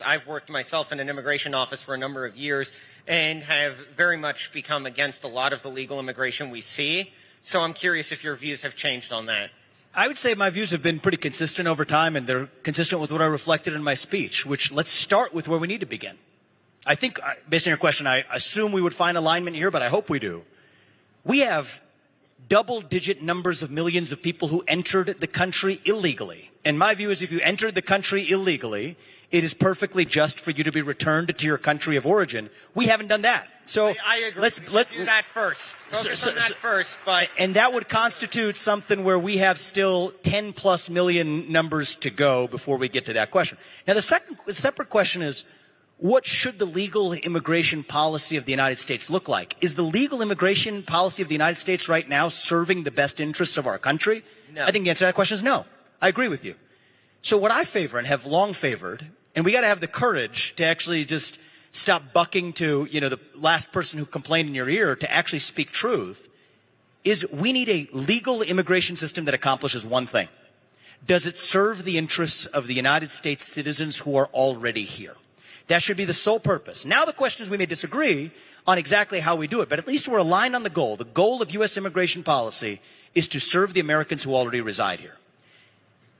I've worked myself in an immigration office for a number of years and have very much become against a lot of the legal immigration we see. So I'm curious if your views have changed on that. I would say my views have been pretty consistent over time, and they're consistent with what I reflected in my speech, which let's start with where we need to begin. I think, based on your question, I assume we would find alignment here, but I hope we do. We have double-digit numbers of millions of people who entered the country illegally. And my view is if you entered the country illegally, it is perfectly just for you to be returned to your country of origin. We haven't done that. So I agree. Let's do that first. Focus on that first. And that would constitute something where we have still 10+ million numbers to go before we get to that question. Now, the separate question is, what should the legal immigration policy of the United States look like? Is the legal immigration policy of the United States right now serving the best interests of our country? No. I think the answer to that question is no. I agree with you. So what I favor and have long favored, and we got to have the courage to actually just stop bucking to, the last person who complained in your ear to actually speak truth, is we need a legal immigration system that accomplishes one thing. Does it serve the interests of the United States citizens who are already here? That should be the sole purpose. Now the question is we may disagree on exactly how we do it, but at least we're aligned on the goal. The goal of U.S. immigration policy is to serve the Americans who already reside here.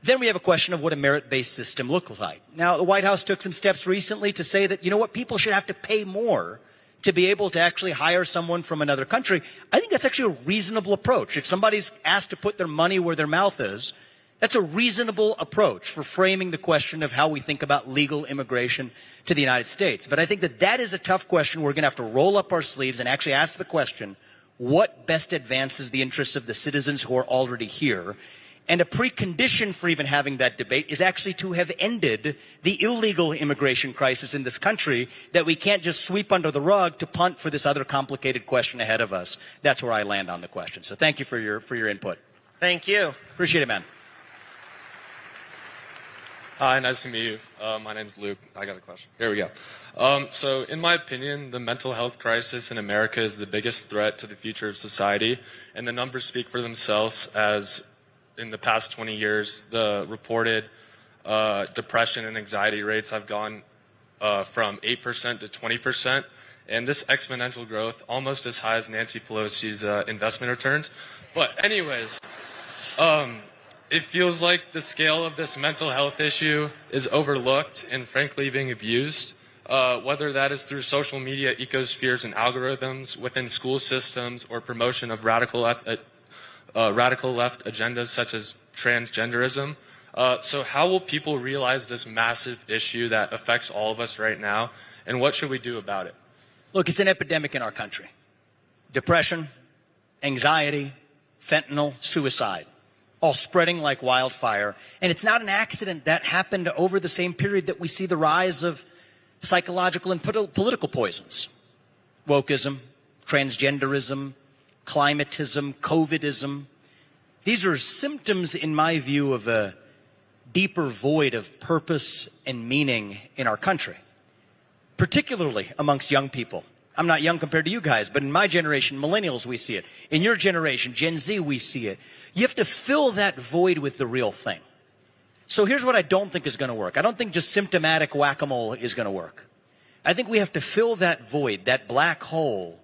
Then we have a question of what a merit-based system looks like. Now, the White House took some steps recently to say that, people should have to pay more to be able to actually hire someone from another country. I think that's actually a reasonable approach. If somebody's asked to put their money where their mouth is, that's a reasonable approach for framing the question of how we think about legal immigration to the United States. But I think that is a tough question. We're going to have to roll up our sleeves and actually ask the question, what best advances the interests of the citizens who are already here? And a precondition for even having that debate is actually to have ended the illegal immigration crisis in this country that we can't just sweep under the rug to punt for this other complicated question ahead of us. That's where I land on the question. So thank you for your input. Thank you. Appreciate it, man. Hi, nice to meet you. My name's Luke. I got a question. Here we go. So in my opinion, the mental health crisis in America is the biggest threat to the future of society, and the numbers speak for themselves as in the past 20 years, the reported depression and anxiety rates have gone from 8% to 20%, and this exponential growth, almost as high as Nancy Pelosi's investment returns. But anyways, it feels like the scale of this mental health issue is overlooked and frankly being abused, whether that is through social media ecospheres and algorithms within school systems or promotion of radical left agendas such as transgenderism. So how will people realize this massive issue that affects all of us right now, and what should we do about it? Look, it's an epidemic in our country. Depression, anxiety, fentanyl, suicide, all spreading like wildfire. And it's not an accident that happened over the same period that we see the rise of psychological and political poisons. Wokeism, transgenderism, climatism, COVIDism. These are symptoms, in my view, of a deeper void of purpose and meaning in our country, particularly amongst young people. I'm not young compared to you guys, but in my generation, millennials, we see it. In your generation, Gen Z, we see it. You have to fill that void with the real thing. So here's what I don't think is going to work. I don't think just symptomatic whack-a-mole is going to work. I think we have to fill that void, that black hole,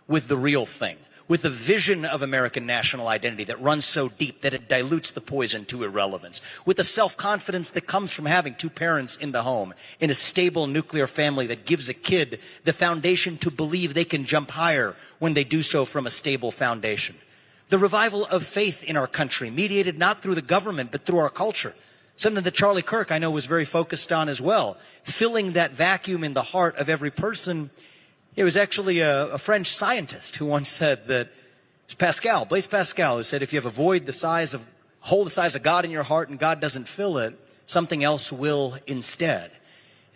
with the real thing, with a vision of American national identity that runs so deep that it dilutes the poison to irrelevance, with the self-confidence that comes from having two parents in the home, in a stable nuclear family that gives a kid the foundation to believe they can jump higher when they do so from a stable foundation. The revival of faith in our country, mediated not through the government, but through our culture. Something that Charlie Kirk, I know, was very focused on as well. Filling that vacuum in the heart of every person. It was actually a French scientist who once said that, it's Blaise Pascal, who said if you have a hole the size of God in your heart and God doesn't fill it, something else will instead.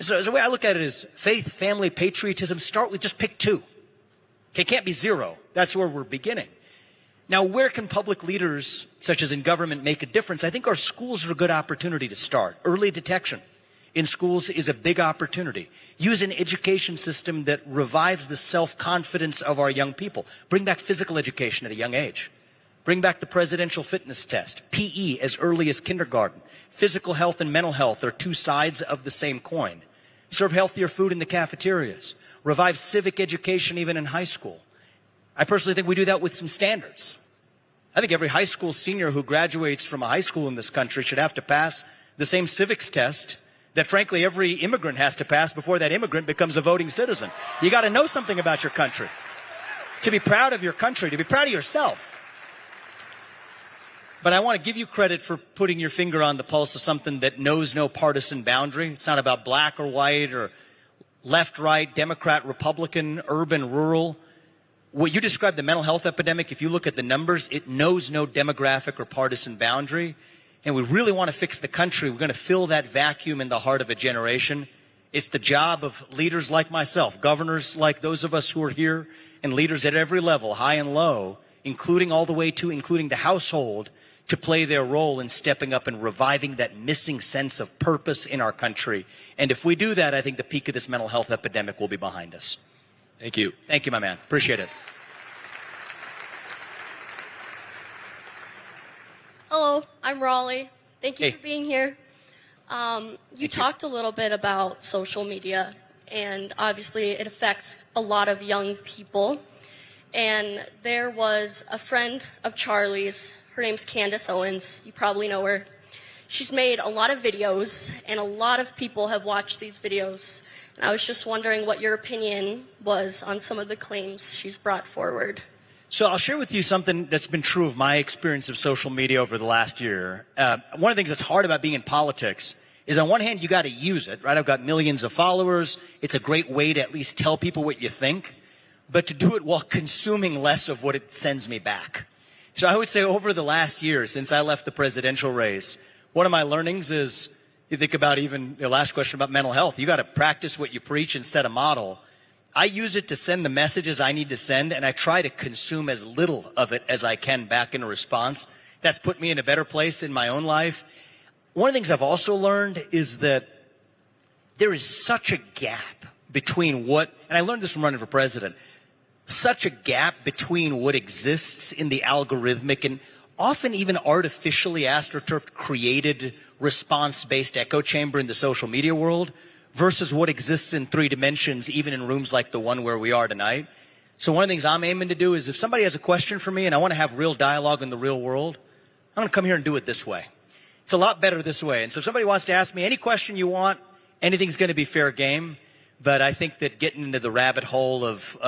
So the way I look at it is faith, family, patriotism, start with just pick two. Okay, it can't be zero. That's where we're beginning. Now, where can public leaders, such as in government, make a difference? I think our schools are a good opportunity to start. Early detection in schools is a big opportunity. Use an education system that revives the self-confidence of our young people. Bring back physical education at a young age. Bring back the presidential fitness test. PE as early as kindergarten. Physical health and mental health are two sides of the same coin. serve healthier food in the cafeterias, revive civic education even in high school. I personally think we do that with some standards. I think every high school senior who graduates from a high school in this country should have to pass the same civics test that, frankly, every immigrant has to pass before that immigrant becomes a voting citizen. You got to know something about your country, to be proud of your country, to be proud of yourself. But I want to give you credit for putting your finger on the pulse of something that knows no partisan boundary. It's not about black or white or left, right, Democrat, Republican, urban, rural. What you described, the mental health epidemic, if you look at the numbers, it knows no demographic or partisan boundary. And we really want to fix the country. We're going to fill that vacuum in the heart of a generation. It's the job of leaders like myself, governors like those of us who are here, and leaders at every level, high and low, including all the way to including the household, to play their role in stepping up and reviving that missing sense of purpose in our country. And if we do that, I think the peak of this mental health epidemic will be behind us. Thank you. Thank you, my man. Appreciate it. Hello, I'm Raleigh. Thank you Hey. for being here. You talked a little bit about social media, and obviously it affects a lot of young people. And there was a friend of Charlie's, her name's Candace Owens, you probably know her. She's made a lot of videos, and a lot of people have watched these videos. And I was just wondering what your opinion was on some of the claims she's brought forward. So I'll share with you something that's been true of my experience of social media over the last year. One of the things that's hard about being in politics is, on one hand, you got to use it, right? I've got millions of followers. It's a great way to at least tell people what you think, but to do it while consuming less of what it sends me back. So I would say over the last year, since I left the presidential race, one of my learnings is, you think about even the last question about mental health, you got to practice what you preach and set a model. I use it to send the messages I need to send, and I try to consume as little of it as I can back in a response. That's put me in a better place in my own life. One of the things I've also learned is that there is such a gap between what, and I learned this from running for president, such a gap between what exists in the algorithmic and often even artificially astroturfed created response-based echo chamber in the social media world versus what exists in 3 dimensions, even in rooms like the one where we are tonight. So one of the things I'm aiming to do is, if somebody has a question for me and I want to have real dialogue in the real world, I'm going to come here and do it this way. It's a lot better this way. And so if somebody wants to ask me any question you want, anything's going to be fair game. But I think that getting into the rabbit hole of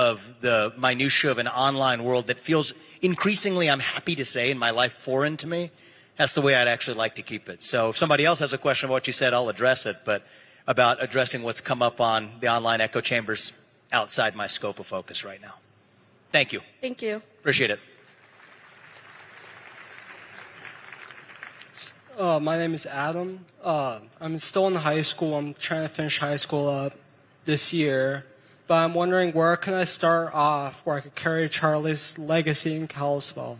the minutia of an online world that feels increasingly, I'm happy to say, in my life foreign to me, that's the way I'd actually like to keep it. So if somebody else has a question about what you said, I'll address it. But about addressing what's come up on the online echo chambers outside my scope of focus right now. Thank you. Thank you. Appreciate it. My name is Adam. I'm still in high school. I'm trying to finish high school up this year. But I'm wondering, where can I start off where I could carry Charlie's legacy in Kalispell?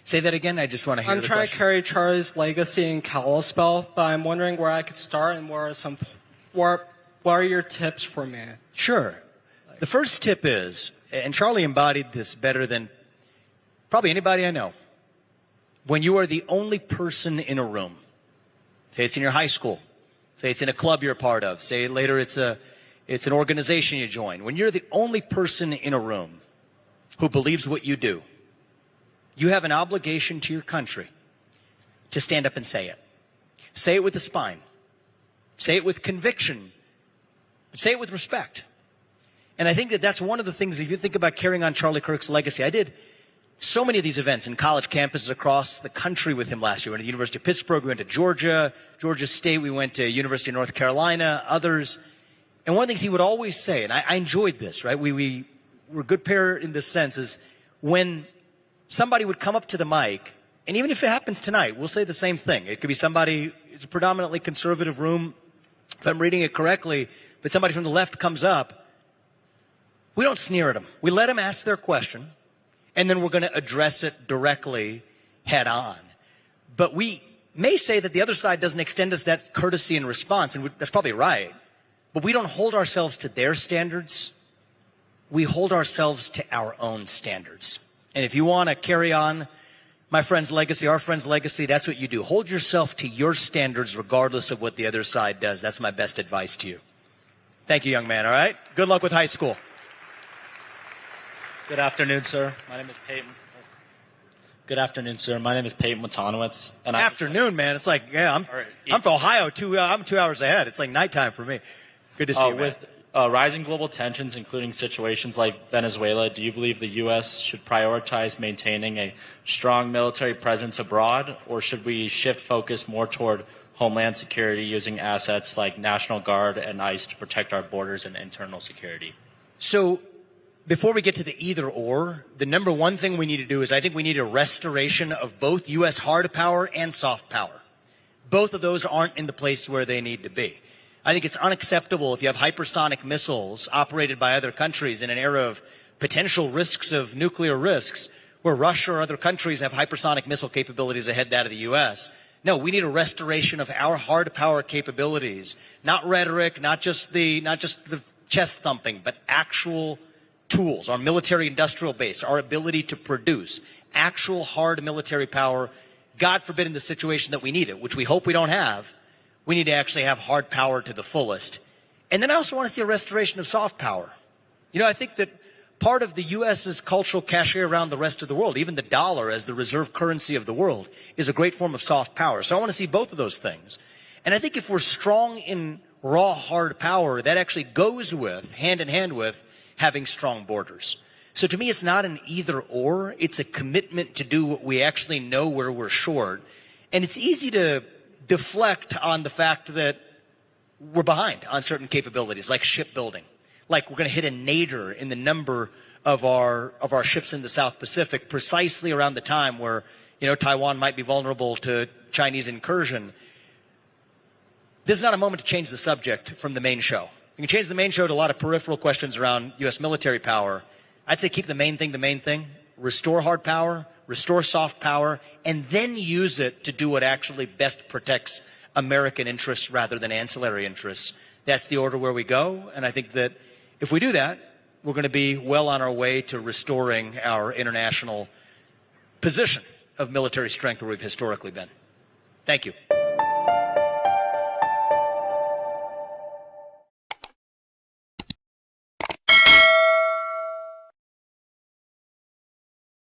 Say that again. I just want to hear the question. I'm trying to carry Charlie's legacy in Kalispell, but I'm wondering where I could start and what are your tips for me? Sure. The first tip is, and Charlie embodied this better than probably anybody I know, when you are the only person in a room, say it's in your high school, say it's in a club you're a part of, say later it's an organization you join. When you're the only person in a room who believes what you do, you have an obligation to your country to stand up and say it. Say it with a spine. Say it with conviction. Say it with respect. And I think that that's one of the things, if you think about carrying on Charlie Kirk's legacy. I did so many of these events in college campuses across the country with him last year. We went to the University of Pittsburgh, we went to Georgia State, we went to University of North Carolina, others. And one of the things he would always say, and I enjoyed this, right? We were a good pair in this sense, is when somebody would come up to the mic, and even if it happens tonight, we'll say the same thing. It could be somebody, it's a predominantly conservative room, if I'm reading it correctly, but somebody from the left comes up, we don't sneer at them. We let them ask their question, and then we're going to address it directly head on. But we may say that the other side doesn't extend us that courtesy and response, and that's probably right. But we don't hold ourselves to their standards. We hold ourselves to our own standards. And if you want to carry on my friend's legacy, our friend's legacy, that's what you do. Hold yourself to your standards regardless of what the other side does. That's my best advice to you. Thank you, young man, all right? Good luck with high school. Good afternoon, sir. My name is Peyton. Good afternoon, sir. My name is Peyton Watanowitz. And Afternoon, man. It's like, yeah, I'm from Ohio. I'm 2 hours ahead. It's like nighttime for me. Good to see you, man. With rising global tensions, including situations like Venezuela, do you believe the U.S. should prioritize maintaining a strong military presence abroad, or should we shift focus more toward homeland security using assets like National Guard and ICE to protect our borders and internal security? So before we get to the either or, the number one thing we need to do is I think we need a restoration of both U.S. hard power and soft power. Both of those aren't in the place where they need to be. I think it's unacceptable if you have hypersonic missiles operated by other countries in an era of potential risks of nuclear risks where Russia or other countries have hypersonic missile capabilities ahead that of the U.S. No, we need a restoration of our hard power capabilities, not rhetoric, not just the chest thumping, but actual tools, our military industrial base, our ability to produce actual hard military power. God forbid in the situation that we need it, which we hope we don't have, we need to actually have hard power to the fullest. And then I also want to see a restoration of soft power. You know, I think that part of the U.S.'s cultural cachet around the rest of the world, even the dollar as the reserve currency of the world, is a great form of soft power. So I want to see both of those things. And I think if we're strong in raw hard power, that actually goes with, hand in hand with, having strong borders. So to me, it's not an either or. It's a commitment to do what we actually know where we're short. And it's easy to deflect on the fact that we're behind on certain capabilities, like shipbuilding. Like we're going to hit a nadir in the number of our ships in the South Pacific precisely around the time where, you know, Taiwan might be vulnerable to Chinese incursion. This is not a moment to change the subject from the main show. We can change the main show to a lot of peripheral questions around U.S. military power. I'd say keep the main thing. Restore hard power, restore soft power, and then use it to do what actually best protects American interests rather than ancillary interests. That's the order where we go, and I think that if we do that, we're going to be well on our way to restoring our international position of military strength where we've historically been. Thank you.